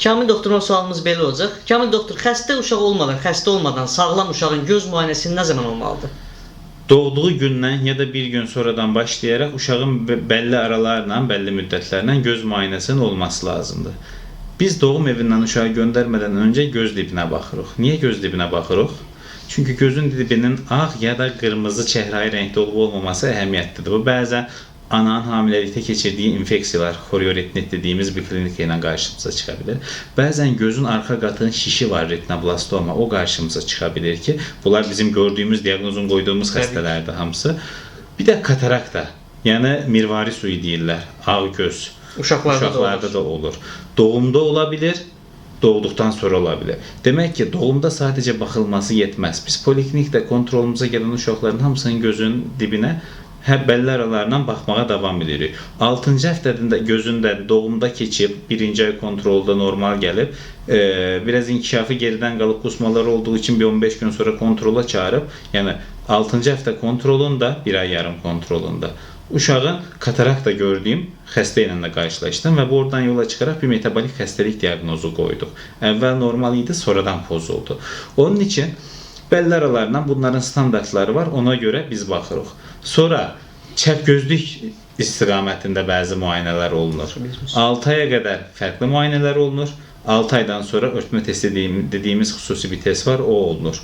Kamil doktorun sualımız belə olacaq. Kamil doktor, xəstə uşaq olmadan, xəstə olmadan sağlam uşağın göz müayinəsi nə zaman olmalıdır? Doğduğu gündən ya da bir gün sonradan başlayaraq uşağın bəlli aralarla, bəlli müddətlərlə göz müayinəsinin olması lazımdır. Biz doğum evindən uşağı göndərmədən öncə göz dibinə baxırıq. Niyə göz dibinə baxırıq? Çünki gözün dibinin ağ ya da qırmızı çəhrayı rəngdə olub olmaması əhəmiyyətlidir. Bu bəzən ananın hamiləlikdə keçirdiyi infeksiyalar, xorioretnit dediyimiz bir klinika ilə qarşımıza çıxa bilir. Bəzən gözün arxa qatının şişi var, retinoblastoma, o qarşımıza çıxa bilir ki, bunlar bizim gördüyümüz, diaqnozun qoyduğumuz xəstələrdir hamısı. Bir də katarakta, yəni mirvari suyu deyirlər, ağ göz. Uşaqlarda da olur. Doğumda ola bilir, doğduqdan sonra ola bilər. Demək ki, doğumda sadəcə baxılması yetməz. Biz poliklinikdə kontrolumuza gələn uşaqların hamısının gözünün dibinə bəlli aralarla baxmağa davam edirik. 6-cı həftədə gözündə doğumda keçib, 1-ci ay kontrolda normal gəlib, biraz inkişafı geridən qalıb qusmaları olduğu üçün bir 15 gün sonra kontrola çağırıb, yəni 6-cı həftə kontrolunda, 1 ay yarım kontrolunda uşağın katarakta gördüyüm xəstə ilə də qarşılaşdım və buradan yola çıxaraq bir metabolik xəstəlik diaqnozu qoyduq. Əvvəl normal idi, sonradan pozuldu. Onun üçün bəlli aralarla bunların standartları var, ona görə biz baxırıq. Sonra çəpgözlük istiqamətində bəzi müayinələr olunur. 6 aya qədər fərqli müayinələr olunur. 6 aydan sonra örtmə testi dediyimiz xüsusi bir test var, o olunur.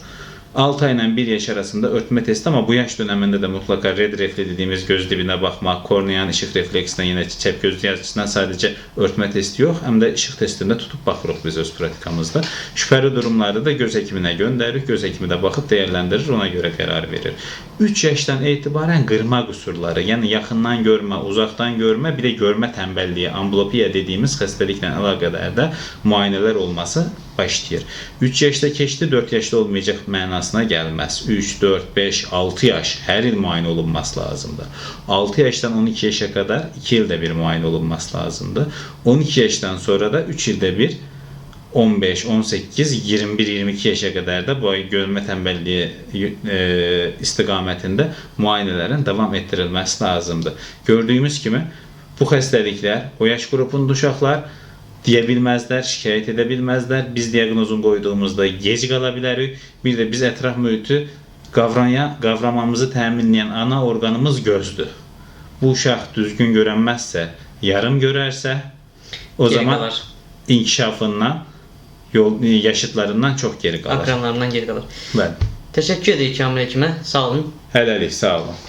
6 ay ilə 1 yaş arasında örtmə testi, amma bu yaş dönəmində də mutlaka red refli dediyimiz göz dibinə baxmaq, korneanın işıq refleksinə, yenə çəpgözlük açısından sadəcə örtmə testi yox, həm də işıq testində tutub baxırıq biz öz pratikamızda. Şübhəli durumlarda da göz həkiminə göndəririk, göz həkimi də baxıb dəyərləndirir, ona görə qərar verir. 3 yaşdan etibarən qırma qüsurları, yəni yaxından görmə, uzaqdan görmə, bir də görmə tənbəlliyi, amblopiya dediyimiz xəstəliklə əlaqədar da müayinələr olması başlayır. 3 yaşda keçdi, 4 yaşda olmayacaq mənasına gəlməz. 3, 4, 5, 6 yaş hər il müayinə olunması lazımdır. 6 yaşdan 12 yaşa qədər 2 ildə bir müayinə olunması lazımdır. 12 yaşdan sonra da 3 ildə bir 15, 18, 21, 22 yaşa qədər də bu görmə tənbəlliyi istiqamətində müayinələrin davam etdirilməsi lazımdır. Gördüyümüz kimi bu xəstəliklər, o yaş qrupunda uşaqlar deyə bilməzlər, şikayət edə bilməzlər. Biz diaqnozun qoyduğumuzda gec qala bilərik. Bir də biz ətraf mühiti qavramamızı təminləyən ana orqanımız gözdür. Bu uşaq düzgün görənməzsə, yarım görərsə, o zaman inkişafından, yaşıtlarından çox geri qalır. Akranlarından geri qalır. Bəli. Təşəkkür edirik Kamil həkimə. Sağ olun. Hələlik, sağ olun.